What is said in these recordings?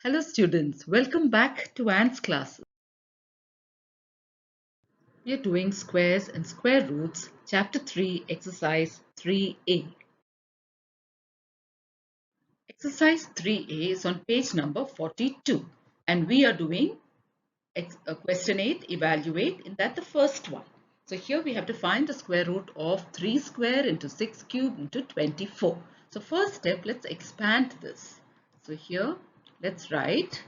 Hello students, welcome back to Anne's classes. We are doing squares and square roots, chapter 3, exercise 3a. Exercise 3a is on page number 42 and we are doing question 8, evaluate, in that the first one. So here we have to find the square root of 3 square into 6 cube into 24. So first step, let's expand this. So here let's write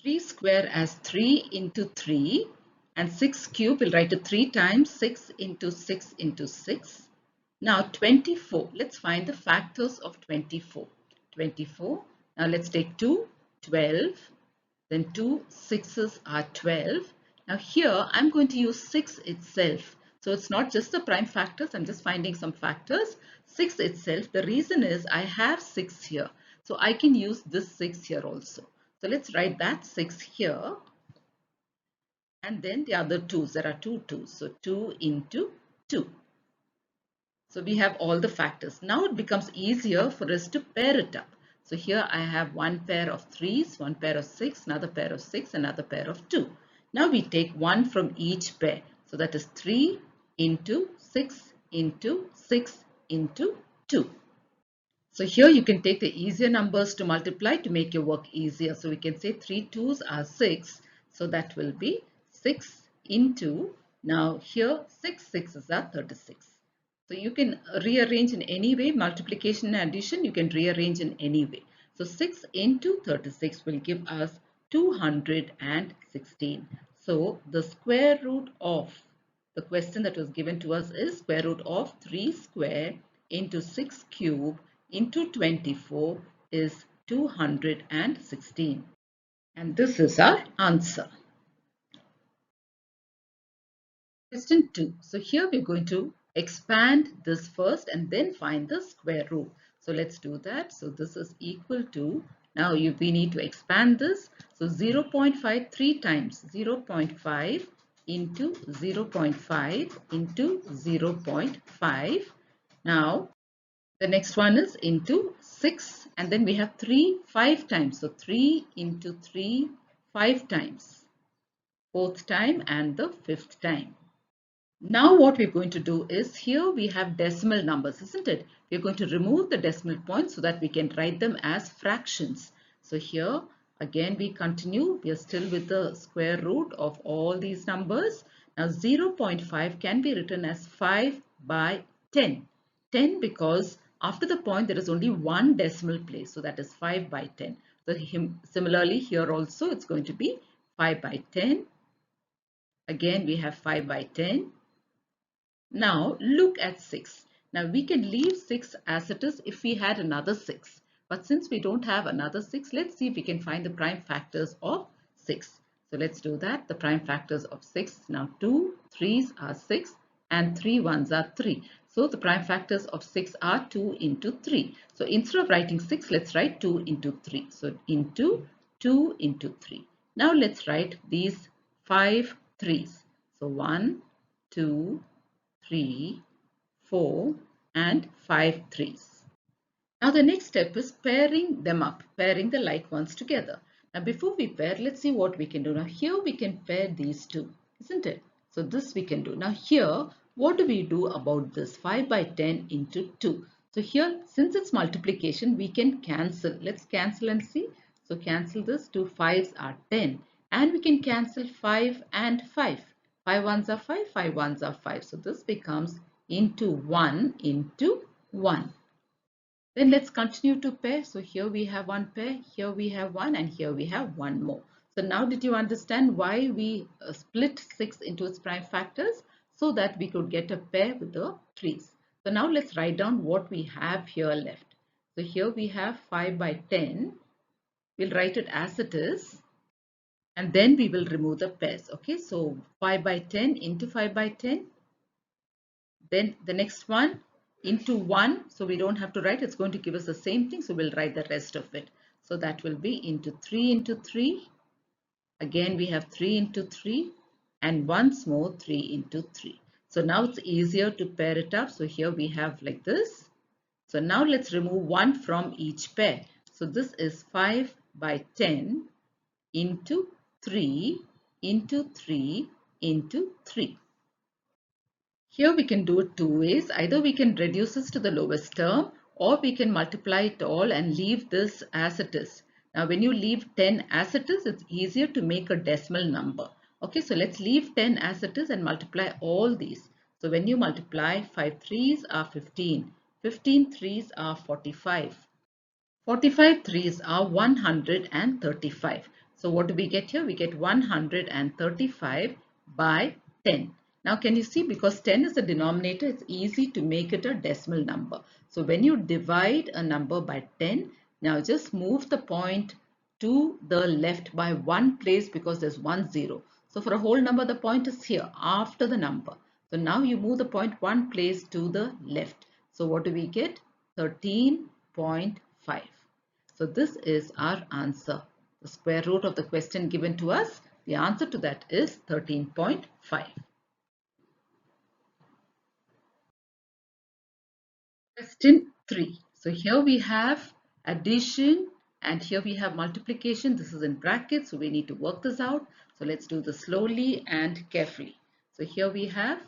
3 square as 3 into 3 and 6 cube, we'll write it 3 times, 6 into 6 into 6. Now 24, let's find the factors of 24. 24, now let's take 2, 12, then 2 6s are 12. Now here I'm going to use 6 itself. So it's not just the prime factors, I'm just finding some factors. 6 itself, the reason is I have 6 here. So I can use this 6 here also. So let's write that 6 here. And then the other 2s, there are 2 2s. So 2 into 2. So we have all the factors. Now it becomes easier for us to pair it up. So here I have one pair of 3s, one pair of 6, another pair of 6, another pair of 2. Now we take one from each pair. So that is 3 into 6 into 6 into 2. So here you can take the easier numbers to multiply to make your work easier. So we can say 3 2s are 6. So that will be 6 into, now here 6 6s are 36. So you can rearrange in any way, multiplication and addition, you can rearrange in any way. So 6 into 36 will give us 216. So the square root of the question that was given to us is square root of 3 square into 6 cube into 24 is 216. And this is our answer. Question 2. So here we're going to expand this first and then find the square root. So let's do that. So this is equal to, now we need to expand this. So 0.5 3 times 0.5 into 0.5 into 0.5. Now the next one is into 6 and then we have 3 5 times. So 3 into 3 5 times. Fourth time and the fifth time. Now what we're going to do is, here we have decimal numbers, isn't it? We're going to remove the decimal points so that we can write them as fractions. So here again we continue. We are still with the square root of all these numbers. Now 0.5 can be written as 5 by 10. 10 because after the point there is only one decimal place. So that is 5 by 10. So similarly here also it's going to be 5 by 10. Again we have 5 by 10. Now look at 6. Now we can leave 6 as it is if we had another 6. But since we don't have another 6, let's see if we can find the prime factors of 6. So let's do that. The prime factors of 6. Now 2 3s are 6 and 3 1s are 3. So the prime factors of 6 are 2 into 3. So instead of writing 6, let's write 2 into 3. So into 2 into 3. Now let's write these 5 3s. So 1, 2, 3, 4 and 5 threes. Now the next step is pairing them up, pairing the like ones together. Now before we pair, let's see what we can do. Now here we can pair these two, isn't it? So this we can do. Now here, what do we do about this? 5 by 10 into 2. So here, since it's multiplication, we can cancel. Let's cancel and see. So cancel this. 2 5s are 10. And we can cancel 5 and 5. 5 1s are 5, 5 1s are 5. So this becomes into 1 into 1. Then let's continue to pair. So here we have one pair, here we have one, and here we have one more. So now did you understand why we split 6 into its prime factors? So that we could get a pair with the 3's. So now let's write down what we have here left. So here we have 5 by 10. We'll write it as it is. And then we will remove the pairs. Okay, so 5 by 10 into 5 by 10. Then the next one into 1. So we don't have to write. It's going to give us the same thing. So we'll write the rest of it. So that will be into 3 into 3. Again, we have 3 into 3. And once more 3 into 3. So now it's easier to pair it up. So here we have like this. So now let's remove 1 from each pair. So this is 5 by 10 into 3 into 3 into 3. Here we can do it two ways. Either we can reduce this to the lowest term, or we can multiply it all and leave this as it is. Now when you leave 10 as it is, it's easier to make a decimal number. Okay, so let's leave 10 as it is and multiply all these. So when you multiply, 5 threes are 15, 15 threes are 45. 45 threes are 135. So what do we get here? We get 135 by 10. Now can you see, because 10 is the denominator, it's easy to make it a decimal number. So when you divide a number by 10, now just move the point to the left by one place because there's one zero. So for a whole number, the point is here after the number. So now you move the point one place to the left. So what do we get? 13.5. So this is our answer. The square root of the question given to us, the answer to that is 13.5. Question 3. So here we have addition and here we have multiplication. This is in brackets, so we need to work this out. So let's do this slowly and carefully. So here we have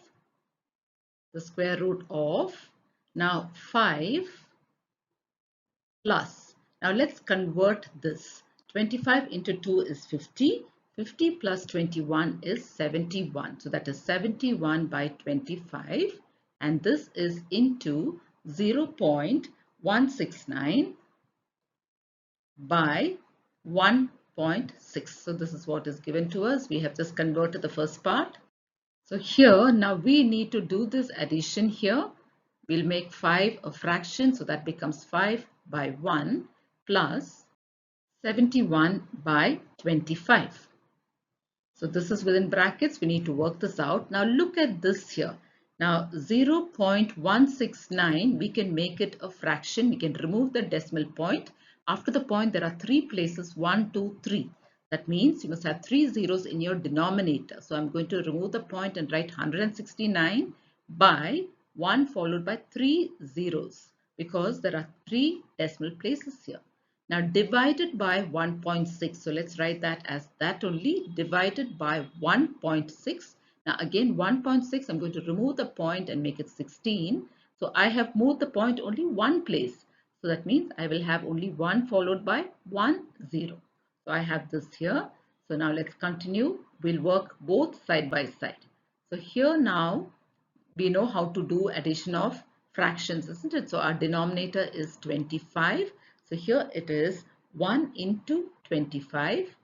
the square root of, now 5 plus. Now let's convert this. 25 into 2 is 50. 50 plus 21 is 71. So that is 71 by 25. And this is into 0.169 by 1.6. So this is what is given to us. We have just converted the first part. So here now we need to do this addition here. We'll make 5 a fraction, so that becomes 5 by 1 plus 71 by 25. So this is within brackets. We need to work this out. Now look at this here. Now 0.169, we can make it a fraction. We can remove the decimal point. After the point, there are three places, 1, 2, 3. That means you must have three zeros in your denominator. So I'm going to remove the point and write 169 by 1 followed by 3 zeros because there are 3 decimal places here. Now divided by 1.6. So let's write that as that only, divided by 1.6. Now again 1.6, I'm going to remove the point and make it 16. So I have moved the point only one place. So that means I will have only 1 followed by 1 0. So I have this here. So now let's continue. We'll work both side by side. So here now we know how to do addition of fractions, isn't it? So our denominator is 25. So here it is 1 into 25.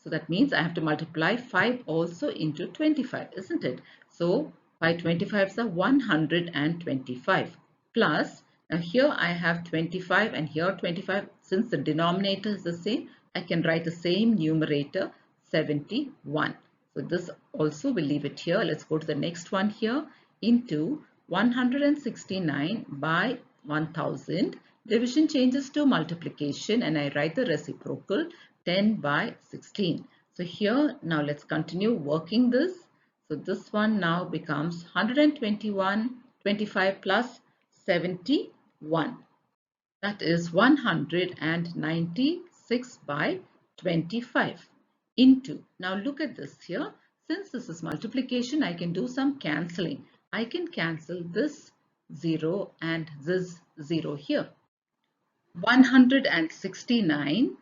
So that means I have to multiply 5 also into 25, isn't it? So by 25 is 125 plus, now here I have 25 and here 25. Since the denominator is the same, I can write the same numerator 71. So this also we'll leave it here. Let's go to the next one here, into 169 by 1000. Division changes to multiplication and I write the reciprocal 10 by 16. So here now let's continue working this. So this one now becomes 121, 25 plus 71. That is 196 by 25 into. Now look at this here. Since this is multiplication, I can do some cancelling. I can cancel this 0 and this 0 here. 169,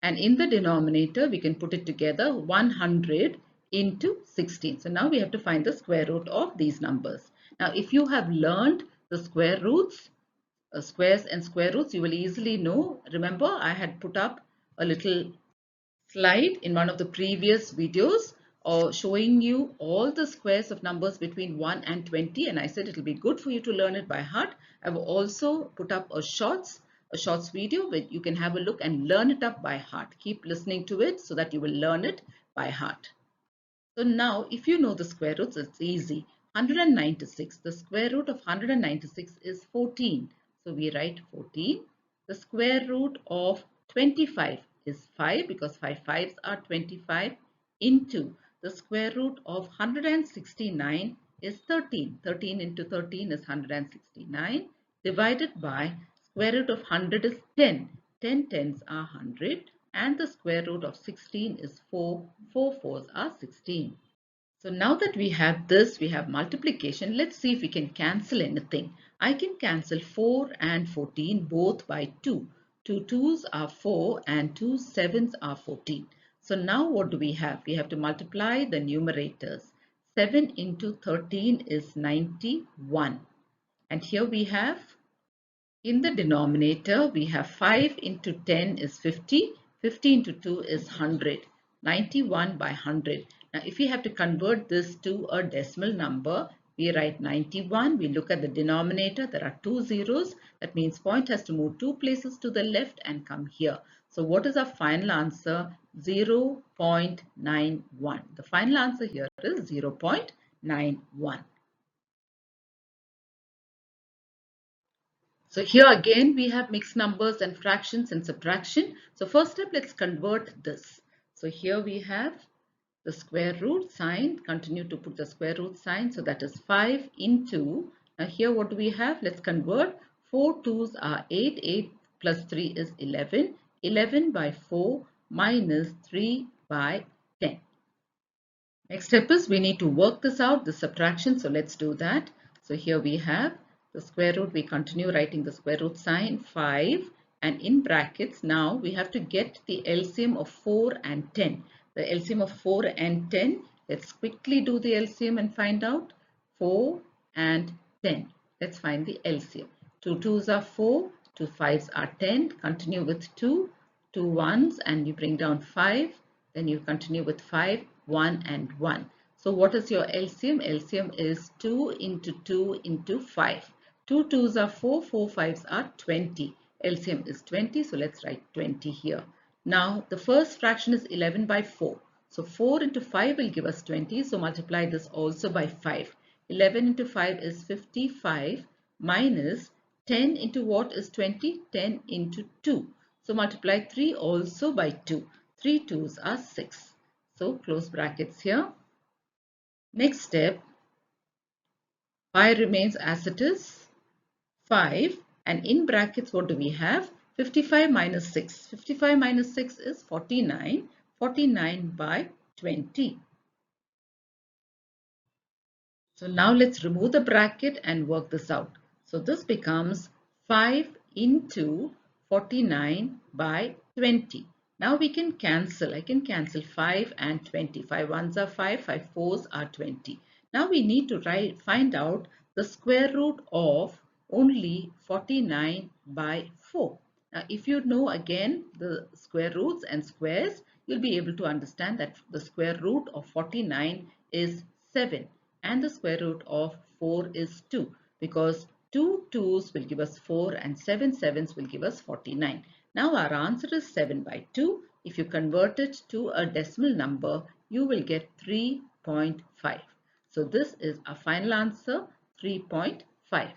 and in the denominator we can put it together, 100 into 16. So now we have to find the square root of these numbers. Now if you have learned the square roots, squares and square roots, you will easily know. Remember, I had put up a little slide in one of the previous videos showing you all the squares of numbers between 1 and 20, and I said it will be good for you to learn it by heart. I've also put up a shorts video where you can have a look and learn it up by heart. Keep listening to it so that you will learn it by heart. So now if you know the square roots, it's easy. 196, the square root of 196 is 14. So we write 14. The square root of 25 is 5 because 5 fives are 25, into the square root of 169 is 13. 13 into 13 is 169, divided by square root of 100 is 10. 10 tens are 100, and the square root of 16 is 4. 4 fours are 16. So now that we have this, we have multiplication. Let's see if we can cancel anything. I can cancel 4 and 14 both by 2. 2 2s are 4 and 2 7s are 14. So now what do we have? We have to multiply the numerators. 7 into 13 is 91. And here we have, in the denominator, we have 5 into 10 is 50. 50 into 2 is 100. 91 by 100. Now, if we have to convert this to a decimal number, we write 91. We look at the denominator. There are two zeros. That means point has to move two places to the left and come here. So what is our final answer? 0.91. The final answer here is 0.91. So here again we have mixed numbers and fractions and subtraction. So first step, let's convert this. So here we have the square root sign. Continue to put the square root sign. So that is 5 into, now here what do we have? Let's convert. 4 2s are 8. 8 plus 3 is 11. 11 by 4 minus 3 by 10. Next step is we need to work this out, the subtraction. So let's do that. So here we have the square root. We continue writing the square root sign, 5, and in brackets now we have to get the LCM of 4 and 10. The LCM of 4 and 10. Let's quickly do the LCM and find out. 4 and 10. Let's find the LCM. 2 2s are 4, 2 5s are 10. Continue with 2, 2 1s, and you bring down 5. Then you continue with 5, 1 and 1. So what is your LCM? LCM is 2 into 2 into 5. 2 2s are 4, 4 5s are 20. LCM is 20, so let's write 20 here. Now the first fraction is 11 by 4. So 4 into 5 will give us 20, so multiply this also by 5. 11 into 5 is 55 minus 10 into what is 20? 10 into 2. So multiply 3 also by 2. 3 2s are 6. So close brackets here. Next step, pi remains as it is, 5, and in brackets what do we have? 55 minus 6. 55 minus 6 is 49. 49 by 20. So now let's remove the bracket and work this out. So this becomes 5 into 49 by 20. Now we can cancel. I can cancel 5 and 20. 5 ones are 5, 5 fours are 20. Now we need to find out the square root of only 49 by 4. Now if you know again the square roots and squares, you'll be able to understand that the square root of 49 is 7. And the square root of 4 is 2, because 2 2s will give us 4 and 7 7s will give us 49. Now our answer is 7 by 2. If you convert it to a decimal number, you will get 3.5. So this is our final answer, 3.5.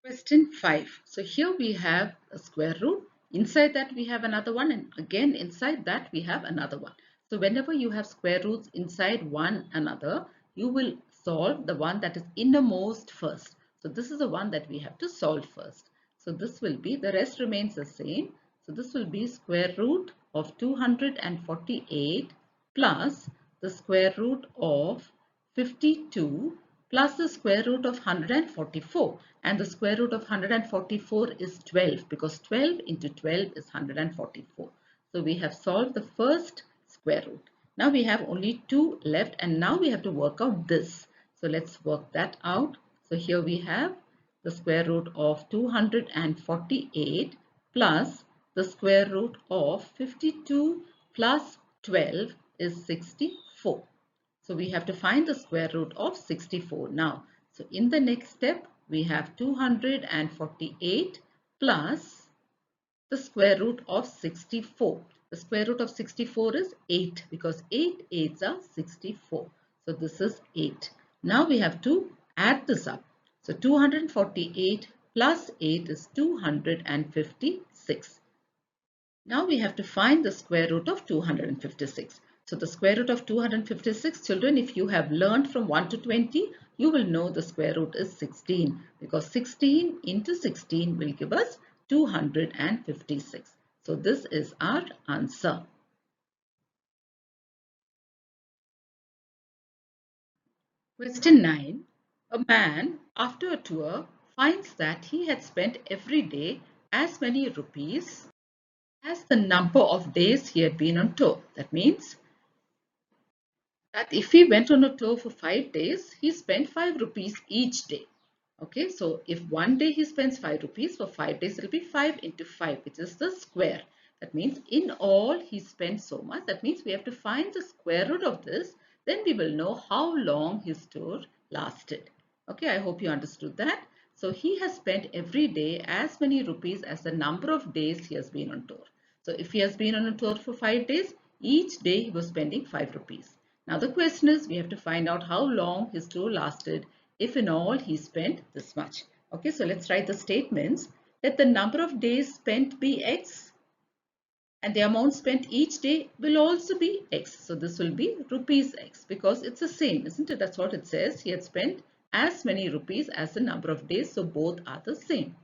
Question 5. So here we have a square root. Inside that we have another one, and again inside that we have another one. So whenever you have square roots inside one another, you will solve the one that is innermost first. So this is the one that we have to solve first. So this will be, the rest remains the same. So this will be square root of 248 plus the square root of 52 plus the square root of 144, and the square root of 144 is 12, because 12 into 12 is 144. So we have solved the first square root. Now we have only 2 left, and now we have to work out this. So let's work that out. So here we have the square root of 248 plus the square root of 52 plus 12 is 64. So we have to find the square root of 64 now. So in the next step, we have 248 plus the square root of 64. The square root of 64 is 8, because 8 8s are 64. So this is 8. Now we have to add this up. So 248 plus 8 is 256. Now we have to find the square root of 256. So the square root of 256, children, if you have learned from 1 to 20, you will know the square root is 16 because 16 into 16 will give us 256. So this is our answer. Question 9. A man after a tour finds that he had spent every day as many rupees as the number of days he had been on tour. That means that if he went on a tour for 5 days, he spent 5 rupees each day. Okay, so if one day he spends 5 rupees, for 5 days it will be 5 into 5, which is the square. That means in all he spent so much. That means we have to find the square root of this. Then we will know how long his tour lasted. Okay, I hope you understood that. So he has spent every day as many rupees as the number of days he has been on tour. So if he has been on a tour for 5 days, each day he was spending 5 rupees. Now the question is, we have to find out how long his tour lasted if in all he spent this much. Okay, so let's write the statements. Let the number of days spent be x and the amount spent each day will also be x. So this will be rupees x because it's the same, isn't it? That's what it says. He had spent as many rupees as the number of days, so both are the same.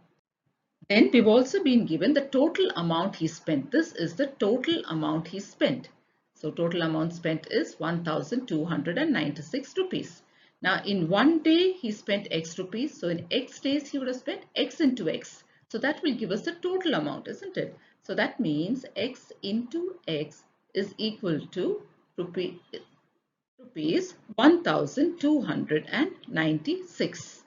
Then we've also been given the total amount he spent. This is the total amount he spent. So total amount spent is 1296 rupees. Now in one day he spent x rupees. So in x days he would have spent x into x. So that will give us the total amount, isn't it? So that means x into x is equal to rupees 1296.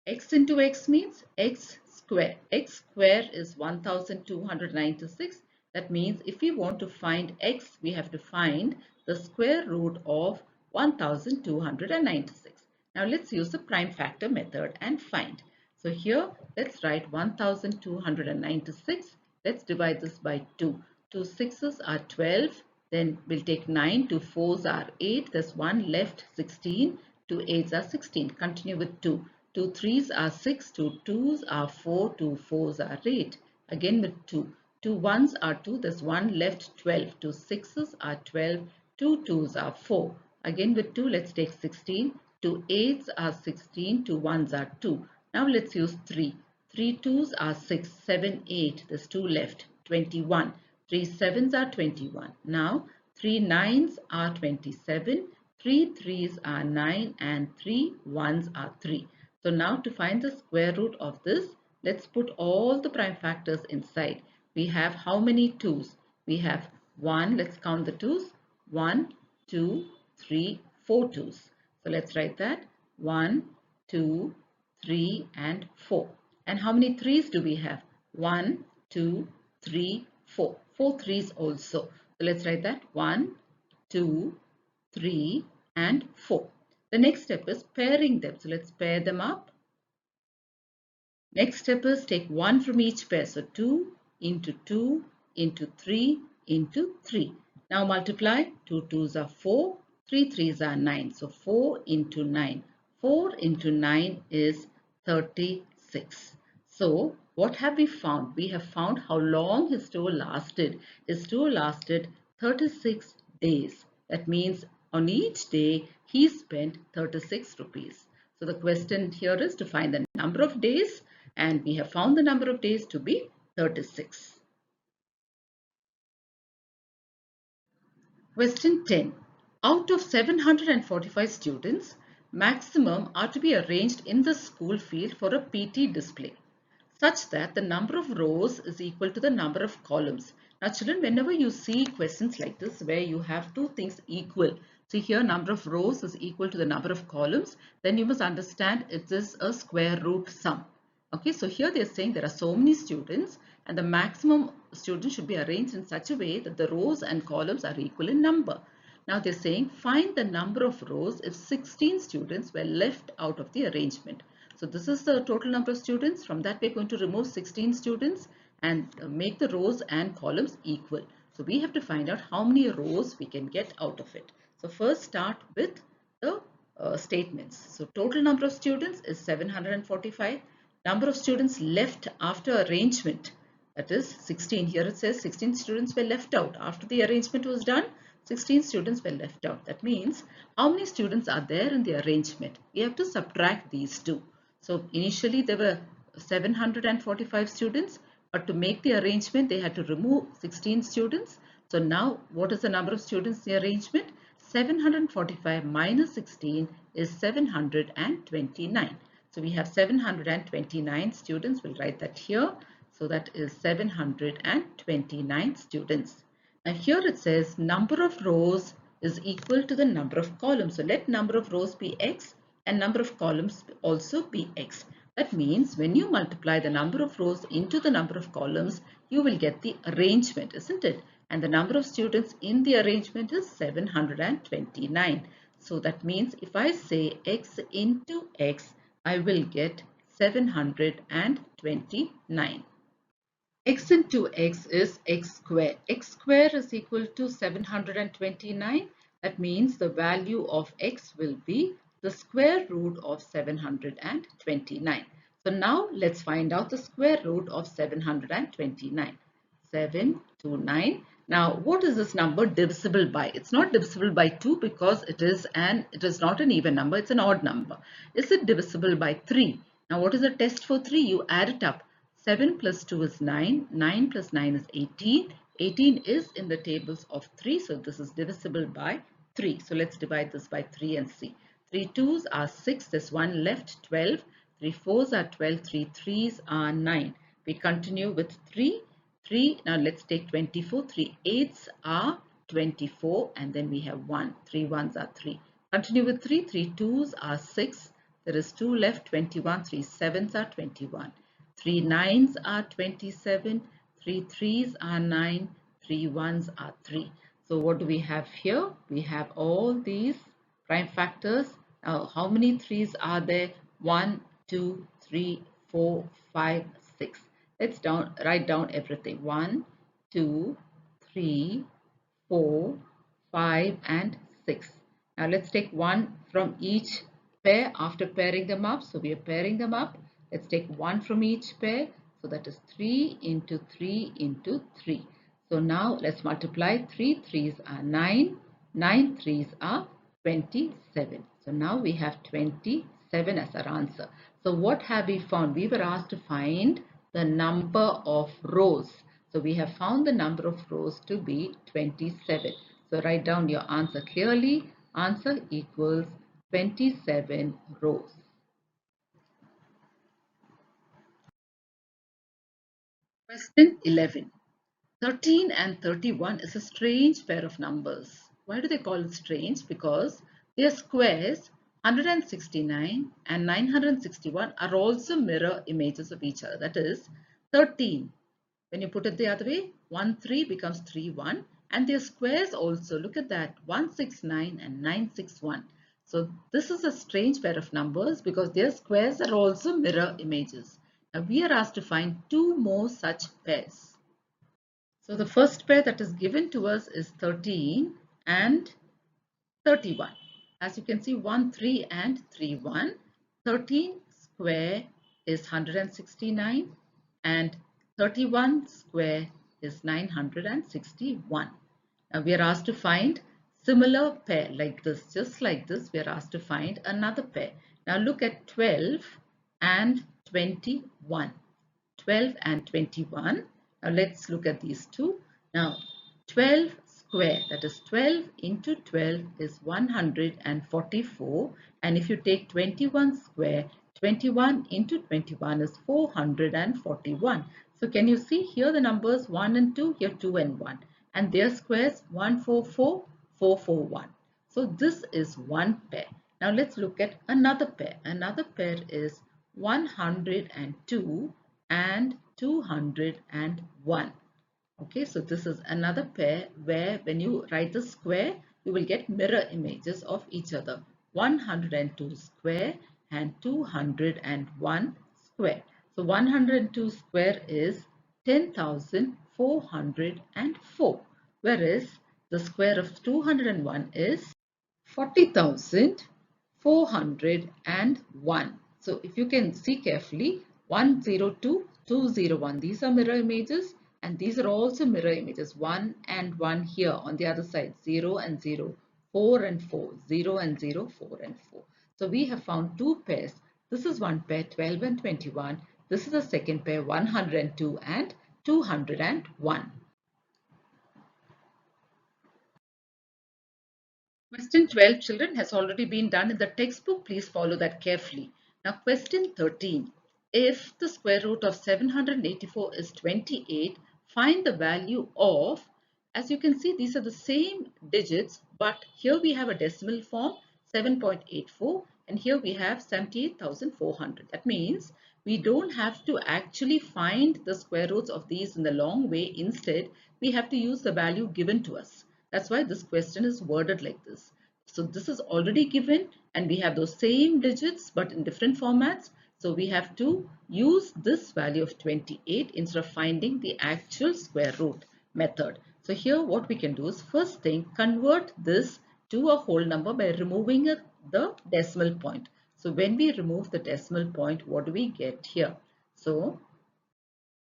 X into x means x square. X square is 1296. That means if we want to find x, we have to find the square root of 1296. Now let's use the prime factor method and find. So here let's write 1296. Let's divide this by 2. 2 sixes are 12. Then we'll take 9. 2 fours are 8. There's 1 left, 16. 2 eights are 16. Continue with 2. 2 threes are 6, 2 twos are 4, 2 fours are 8. Again with 2. 2 ones are 2, there's 1 left, 12. 2 sixes are 12, 2 twos are 4. Again with 2, let's take 16. 2 eights are 16, 2 ones are 2. Now let's use 3. 3 twos are 6, 7, 8. There's 2 left, 21. 3 sevens are 21. Now 3 nines are 27. 3 threes are 9 and 3 ones are 3. So now to find the square root of this, let's put all the prime factors inside. We have how many 2's? We have 1, let's count the 2's. 1, 2, 3, 4 2's. So let's write that 1, 2, 3 and 4. And how many 3's do we have? 1, 2, 3, 4. 4 3's also. So let's write that 1, 2, 3 and 4. The next step is pairing them. So let's pair them up. Next step is take 1 from each pair. So 2 into 2 into 3 into 3. Now multiply. 2 2's are 4. 3 3's are 9. So 4 into 9. 4 into 9 is 36. So what have we found? We have found how long his tour lasted. His tour lasted 36 days. That means on each day he spent 36 rupees. So the question here is to find the number of days, and we have found the number of days to be 36. Question 10. Out of 745 students, maximum are to be arranged in the school field for a PT display, such that the number of rows is equal to the number of columns. Now children, whenever you see questions like this where you have two things equal, see here number of rows is equal to the number of columns, then you must understand it is a square root sum. Okay, so here they are saying there are so many students and the maximum students should be arranged in such a way that the rows and columns are equal in number. Now they're saying find the number of rows if 16 students were left out of the arrangement. So this is the total number of students. From that we're going to remove 16 students and make the rows and columns equal. So we have to find out how many rows we can get out of it. So first start with the statements. So total number of students is 745. Number of students left after arrangement, that is 16. Here it says 16 students were left out after the arrangement was done. 16 students were left out. That means how many students are there in the arrangement? We have to subtract these two. So initially there were 745 students, but to make the arrangement they had to remove 16 students. So now what is the number of students in the arrangement? 745 minus 16 is 729. So we have 729 students. We'll write that here. So that is 729 students. Now here it says number of rows is equal to the number of columns. So let number of rows be x and number of columns also be x. That means when you multiply the number of rows into the number of columns, you will get the arrangement, isn't it? And the number of students in the arrangement is 729. So that means if I say x into x, I will get 729. X into x is x square. X square is equal to 729. That means the value of x will be the square root of 729. So now let's find out the square root of 729. 7 to 9. Now what is this number divisible by? It's not divisible by 2 because it is not an even number, it's an odd number. Is it divisible by 3? Now what is the test for 3? You add it up. 7 plus 2 is 9, 9 plus 9 is 18, 18 is in the tables of 3, so this is divisible by 3. So let's divide this by 3 and see. 3 2s are 6, there's 1 left, 12, 3 4s are 12, 3 3s are 9. We continue with 3, 3, now let's take 24, 3 8s are 24 and then we have 1, 3 1s are 3. Continue with 3, 3 2s are 6, there is 2 left, 21, 3 7s are 21. 3 9s are 27, 3 3s are 9, 3 1s are 3. So what do we have here? We have all these prime factors. Now how many 3's are there? 1, 2, 3, 4, 5, 6. Let's write down everything. 1, 2, 3, 4, 5 and 6. Now let's take one from each pair after pairing them up. So we are pairing them up. Let's take one from each pair. So that is 3 into 3 into 3. So now let's multiply. 3 3's are 9. 9 3's are 27. So now we have 27 as our answer. So what have we found? We were asked to find the number of rows. So we have found the number of rows to be 27. So write down your answer clearly. Answer equals 27 rows. Question 11. 13 and 31 is a strange pair of numbers. Why do they call it strange? Because their squares 169 and 961 are also mirror images of each other. That is 13. When you put it the other way, 1 3 becomes 3 1 and their squares also, look at that, 169 and 961. So this is a strange pair of numbers because their squares are also mirror images. Now we are asked to find two more such pairs. So the first pair that is given to us is 13 and 31. As you can see, 1 3 and 3 1. 13 square is 169 and 31 square is 961. Now we are asked to find similar pair like this, just like this. We are asked to find another pair. Now look at 12 and 21. 12 and 21. Now let's look at these two. Now 12 square, that is 12 into 12 is 144, and if you take 21 square, 21 into 21 is 441. So can you see here the numbers 1 and 2, here 2 and 1, and their squares 144, 441. So this is one pair. Now let's look at another pair. Another pair is 102 and 201. Okay, so this is another pair where when you write the square, you will get mirror images of each other. 102 square and 201 square. So 102 square is 10,404, whereas the square of 201 is 40,401. So if you can see carefully, 102, 201, these are mirror images, And these are also mirror images, 1 and 1 here on the other side, 0 and 0, 4 and 4, 0 and 0, 4 and 4. So we have found two pairs. This is one pair, 12 and 21. This is the second pair, 102 and 201. Question 12, children, has already been done in the textbook. Please follow that carefully. Now, question 13. If the square root of 784 is 28, find the value of, as you can see, these are the same digits, but here we have a decimal form, 7.84, and here we have 78,400. That means we don't have to actually find the square roots of these in the long way. Instead, we have to use the value given to us. That's why this question is worded like this. So this is already given and we have those same digits but in different formats. So we have to use this value of 28 instead of finding the actual square root method. So here what we can do is, first thing, convert this to a whole number by removing the decimal point. So when we remove the decimal point, what do we get here? So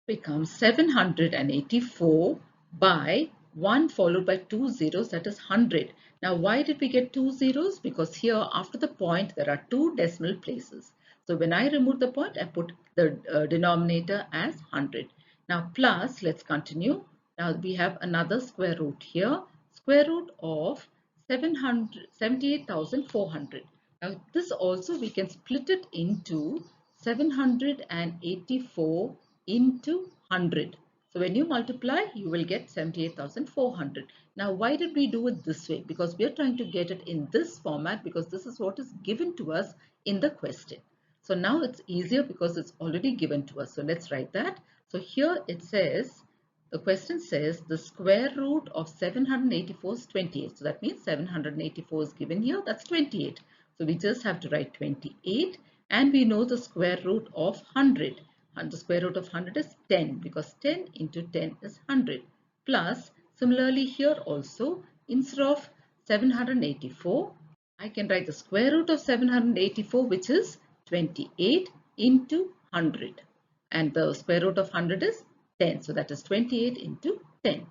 becomes 784 by 1 followed by two zeros, that is 100. Now why did we get two zeros? Because here after the point there are two decimal places. So when I remove the point, I put the denominator as 100. Now plus, let's continue. Now we have another square root here. Square root of 78,400. Now this also we can split it into 784 into 100. So when you multiply, you will get 78,400. Now, why did we do it this way? Because we are trying to get it in this format because this is what is given to us in the question. So now it's easier because it's already given to us. So let's write that. So here it says, the question says the square root of 784 is 28. So that means 784 is given here. That's 28. So we just have to write 28 and we know the square root of 100. And the square root of 100 is 10 because 10 into 10 is 100. Plus, similarly here also, instead of 784, I can write the square root of 784, which is 28 into 100. And the square root of 100 is 10. So that is 28 into 10.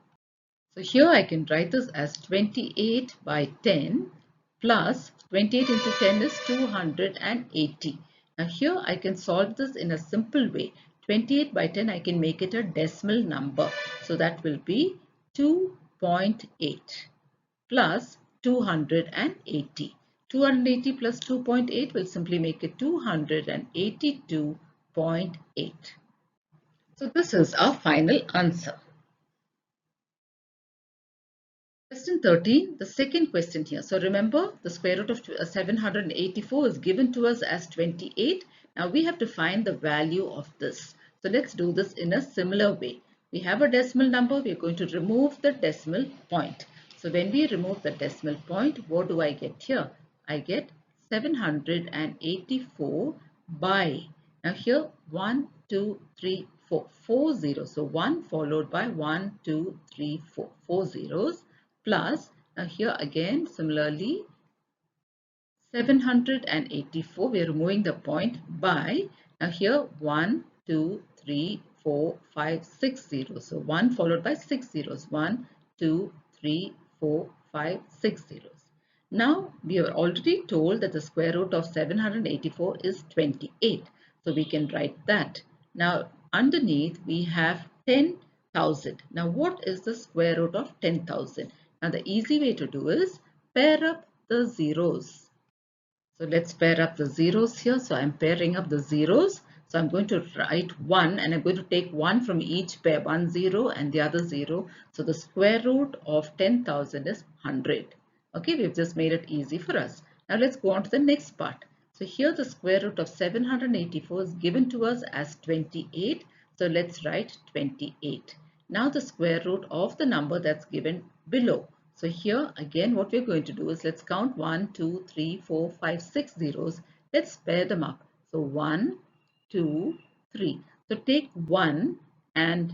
So here I can write this as 28 by 10 plus 28 into 10 is 280. Now here I can solve this in a simple way. 28 by 10 I can make it a decimal number. So that will be 2.8 plus 280. 280 plus 2.8 will simply make it 282.8. So this is our final answer. Question 13, the second question here. So remember, the square root of 784 is given to us as 28. Now we have to find the value of this. So let's do this in a similar way. We have a decimal number. We are going to remove the decimal point. So when we remove the decimal point, what do I get here? I get 784 by, now here 1, 2, 3, 4, 4 zeros. So 1 followed by 1, 2, 3, 4, 4 zeros. Plus, now here again similarly 784, we are removing the point by, now here 1, 2, 3, 4, 5, 6 zeros. So 1 followed by 6 zeros. 1, 2, 3, 4, 5, 6 zeros. Now we are already told that the square root of 784 is 28. So we can write that. Now underneath we have 10,000. Now what is the square root of 10,000? Now the easy way to do is pair up the zeros. So let's pair up the zeros here. So I'm pairing up the zeros. So I'm going to write 1 and I'm going to take 1 from each pair, 1 0 and the other 0. So the square root of 10,000 is 100. Okay, we've just made it easy for us. Now let's go on to the next part. So here the square root of 784 is given to us as 28. So let's write 28. Now the square root of the number that's given below. So here again what we're going to do is let's count 1, 2, 3, 4, 5, 6 zeros. Let's pair them up. So 1, 2, 3. So take 1 and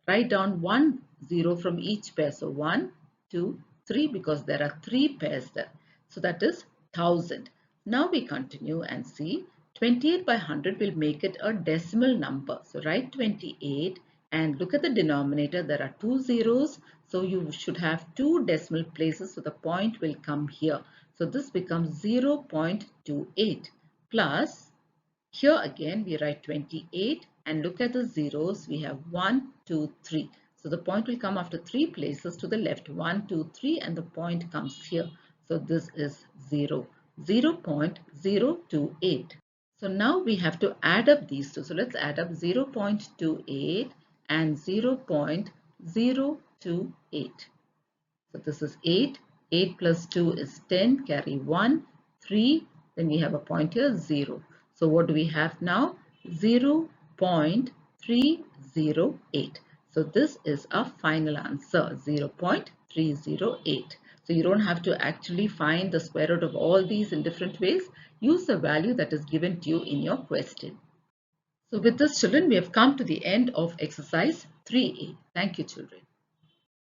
write down 1 0 from each pair. So 1, 2, 3 because there are 3 pairs there. So that is 1000. Now we continue and see 28 by 100 will make it a decimal number. So write 28 And look at the denominator, there are two zeros, so you should have two decimal places, so the point will come here. So this becomes 0.28 plus, here again we write 28 and look at the zeros, we have 1, 2, 3. So the point will come after three places to the left, 1, 2, 3, and the point comes here. So this is 0, 0.028. So now we have to add up these two. So let's add up 0.28 and 0.028. So this is 8. 8 plus 2 is 10. Carry 1, 3. Then we have a point here, 0. So what do we have now? 0.308. So this is our final answer, 0.308. So you don't have to actually find the square root of all these in different ways. Use the value that is given to you in your question. So with this, children, we have come to the end of exercise 3A. Thank you, children.